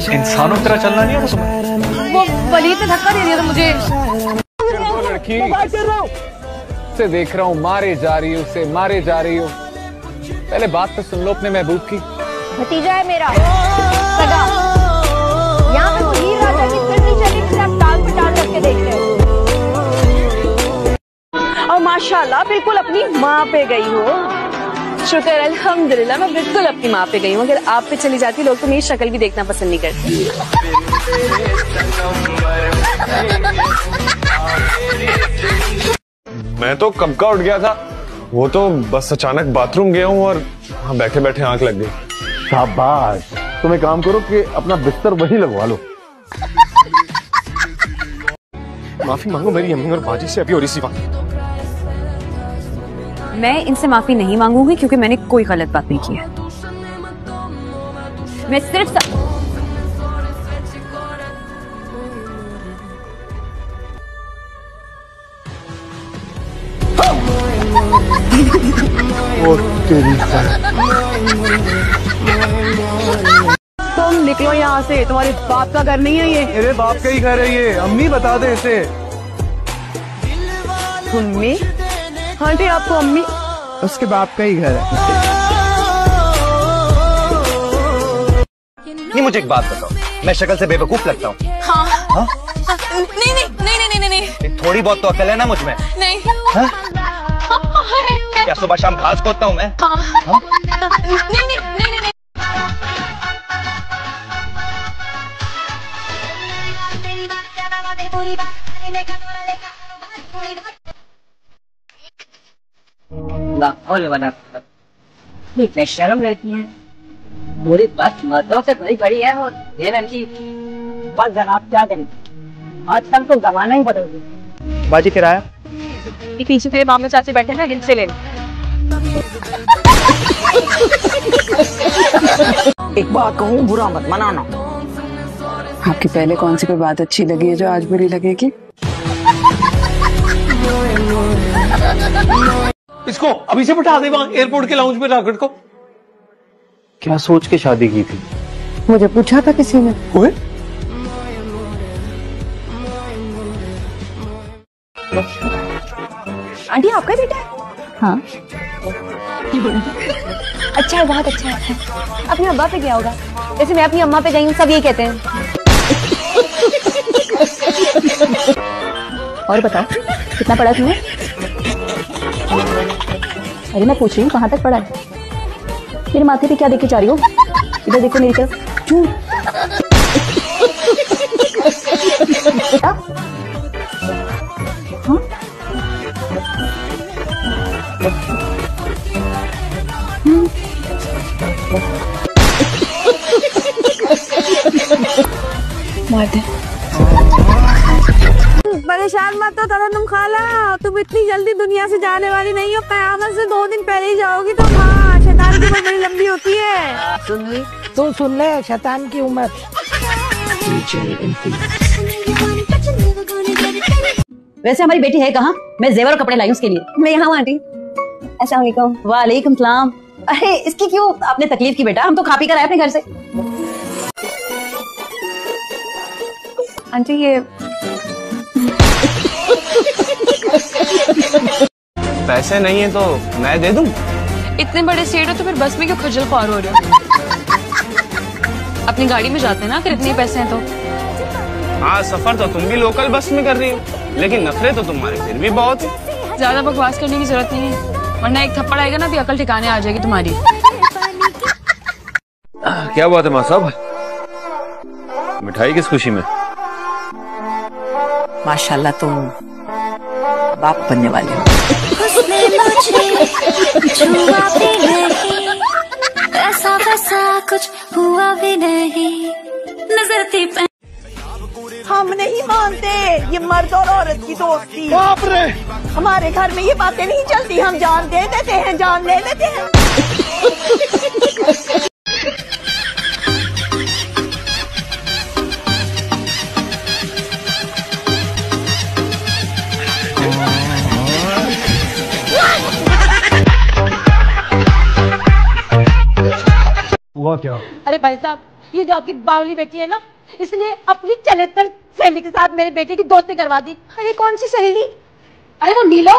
इंसानों की तरह चलना नहीं आता तुम्हें? वो वलीद ने धक्का दे दिया था मुझे। लड़की से देख रहा हूँ, मारे जा रही हूँ, उसे मारे जा रही हूँ। पहले बात तो सुन लो अपने महबूब की। भतीजा है मेरा सगा। यहाँ पे वो हीर राजा की फिल्म नहीं चली जिसे आप टाल पे टाल रख के देख रहे हो। और माशाल्लाह बिल्कुल अपनी माँ पे गई हो। शुक्र अल्हम्दुलिल्लाह, मैं बिल्कुल अपनी माँ पे गई हूँ। अगर आप पे चली जाती लोग तो मेरी शक्ल भी देखना पसंद नहीं करते। मैं तो कब का उठ गया था, वो तो बस अचानक बाथरूम गया हूँ और वहाँ बैठे बैठे आंख लग गई। शाबाश, तुम एक काम करो कि अपना बिस्तर वहीं लगवा लो। माफी मांगो मेरी अम्मी और बाजी से अभी और इसी वक्त। मैं इनसे माफी नहीं मांगूंगी क्योंकि मैंने कोई गलत बात नहीं की है। मैं सिर्फ तुम निकलो यहाँ से, तुम्हारे बाप का घर नहीं है ये। मेरे बाप का ही घर है ये, अम्मी बता दे इसे। अम्मी? हाँ जी, आपको अम्मी? उसके बाप का ही घर है। नहीं, मुझे एक बात बताओ, मैं शक्ल से बेवकूफ लगता हूँ? हाँ। हाँ? नहीं नहीं नहीं नहीं नहीं नहीं, थोड़ी बहुत तो अकल है ना मुझ में? नहीं। हाँ? क्या सुबह शाम घास खोदता हूँ मैं? हाँ। हाँ? नहीं नहीं नहीं नहीं। इतने शर्म रहती है, पूरी बस मर्दों से बड़ी बड़ी है और ये लड़की बस जनाब क्या करें, आजकल तो जमाना ही बदल गया। बाजी किराया पीछे तेरे मामले चाचे बैठे हैं, इनसे ले। एक बात कहूँ, बुरा मत मनाना। आपकी पहले कौन सी कोई बात अच्छी लगी है जो आज बुरी लगेगी? इसको अभी से बिठा दे वहाँ एयरपोर्ट के लाउंज में राकेट को। क्या सोच के शादी की थी? मुझे पूछा था किसी ने। ओए? आंटी आपका ही बेटा है? हाँ। अच्छा है, बहुत अच्छा है। अपनी अब्बा पे गया होगा, जैसे मैं अपनी अम्मा पे गई हूँ, सब यही कहते हैं। और बताओ कितना पढ़ा तुमने? अरे मैं पूछ रही हूँ कहाँ तक पढ़ा है? मेरे माथे पे क्या देखे जा रही हो? इधर देखो मेरी तरफ। क्यों? हाँ? मार दे। परेशान मत हो तरन्नुम खाला, तुम इतनी जल्दी दुनिया से जाने वाली नहीं हो। क़यामत से 2 दिन पहले ही जाओगी तुम। हाँ, शैतान की उम्र बड़ी लंबी होती है। सुन ली? तू सुन ले, शैतान की उम्र। वैसे हमारी बेटी है कहाँ? मैं जेवर और कपड़े लाई उसके लिए। मैं यहाँ हूँ आंटी। अस्सलाम वालेकुम। वालेकुम सलाम। अरे इसकी क्यों आपने तकलीफ की बेटा, हम तो खा पी कर आए अपने घर से। आंटी ये पैसे नहीं है तो मैं दे दूं? इतने बड़े सेठ हो तो फिर बस में क्यों खज्जल ख्वार हो रहे हो? अपनी गाड़ी में जाते हैं ना, अगर इतने पैसे हैं तो। हाँ, सफर तो तुम भी लोकल बस में कर रही हो, लेकिन नखरे तो तुम्हारे फिर भी बहुत है। ज्यादा बकवास करने की जरूरत नहीं है, वरना एक थप्पड़ आएगा ना, भी अकल ठिकाने आ जाएगी तुम्हारी। क्या बात है माँ साहब, मिठाई किस खुशी में? माशाल्लाह तुम बाप बनने वाले हो। ऐसा वैसा कुछ हुआ भी नहीं, नजर थी। हम नहीं मानते ये मर्द और औरत की दोस्ती। बाप रे, हमारे घर में ये बातें नहीं चलती। हम जान दे देते हैं, जान ले लेते हैं। हुआ क्या? अरे भाई साहब, ये जो आपकी बावली बेटी है ना, इसने अपनी चलेतर सहेली के साथ मेरे बेटे की दोस्ती करवा दी। अरे कौन सी सहेली? अरे वो नीलो।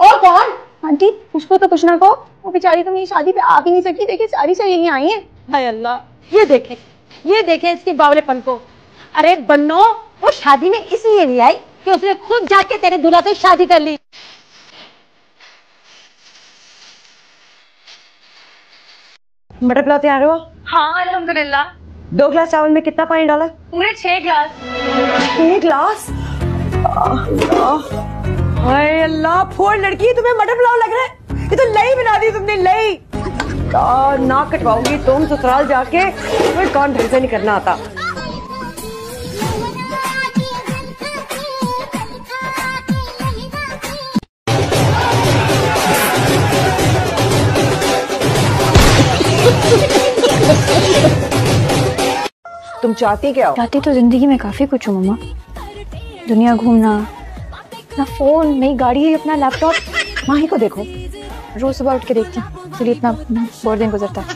और कौन? आंटी उसको तो कुछ ना कहो, वो बेचारी तो मेरी शादी पे आ भी नहीं सकी। देखिए सारी सहेलियां आई हैं। हाय अल्लाह, ये देखे इसके बावलेपन को। अरे बन्नो, वो शादी में इसलिए नहीं आई कि उसने खुद जाके तेरे दूल्हा से शादी कर ली। मटर पुलाव तैयार हुआ? हाँ अल्हम्दुलिल्लाह। 2 गिलास चावल में कितना पानी डाला? पूरे 6 गिलास। 6 गिलास? हाय अल्लाह, फोड़ लड़की, तुम्हें मटर पुलाव लग रहा है? ये तो लई बना दी तुमने, लई। नाक कटवाऊंगी तुम ससुराल जाके, तुम्हें कौन ढंग से नहीं करना आता। तुम चाहती क्या हो? चाहती तो जिंदगी में काफी कुछ हूँ मम्मा। दुनिया घूमना, अपना फोन, नई गाड़ी, अपना लैपटॉप। माही को देखो, रोज सुबह उठ के देखती हूँ, इसलिए इतना बोर दिन गुजरता है।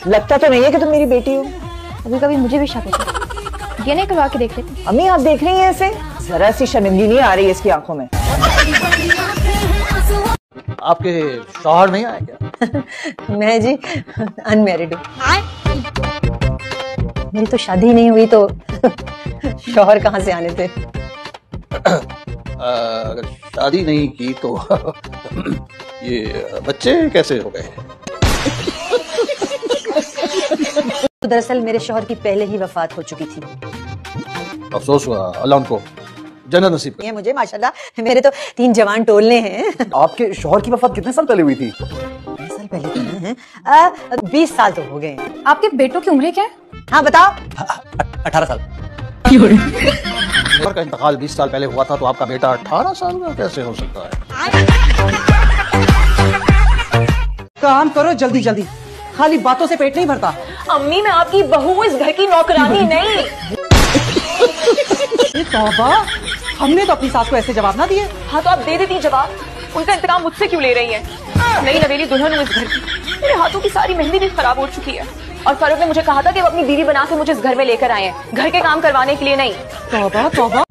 लगता तो नहीं है कि तुम मेरी बेटी हो। कभी कभी मुझे भी शक होता है। डीएनए करवा के देख लेती। अम्मी आप देख रही हैं ऐसे? जरा सी शर्मिंदगी नहीं आ रही है इसकी आंखों में। आपके शौहर नहीं आए क्या? मैं जी अनमैरिड हूँ। मेरी तो शादी नहीं हुई तो शौहर कहाँ से आने थे? अगर शादी नहीं की तो ये बच्चे कैसे हो गए? तो दरअसल मेरे शौहर की पहले ही वफात हो चुकी थी। अफसोस हुआ, अल्लाह उनको जन्नत नसीब ये मुझे माशाल्लाह मेरे तो 3 जवान टोलने हैं। आपके शौहर की वफात कितने साल पहले हुई थी? 20 साल पहले तो नहीं है, 20 साल तो हो गए। आपके बेटों की उम्र क्या है? हाँ बताओ। 18 साल। उमर का इंतकाल 20 साल पहले हुआ था, तो आपका बेटा 18 साल का कैसे हो सकता है? काम करो जल्दी जल्दी, खाली बातों से पेट नहीं भरता। अम्मी मैं आपकी बहू हूँ, इस घर की नौकरानी नहीं। तौबा, हमने तो अपनी सास को ऐसे जवाब ना दिए। हाँ तो आप दे देती जवाब, उनका इंतकाम मुझसे क्यों ले रही हैं? नई नवेली दुल्हन हूँ इस घर की, मेरे हाथों की सारी मेहंदी भी खराब हो चुकी है। और फारूक ने मुझे कहा था कि वो अपनी बीवी बना के मुझे इस घर में लेकर आए हैं, घर के काम करवाने के लिए नहीं। तौबा तौबा।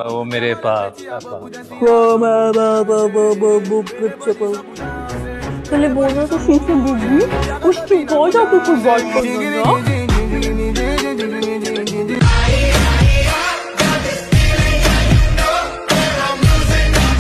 वो मेरे पास पहले बोलना तो सीख लीजिए, उसकी बहुत आपको कुछ बात करना।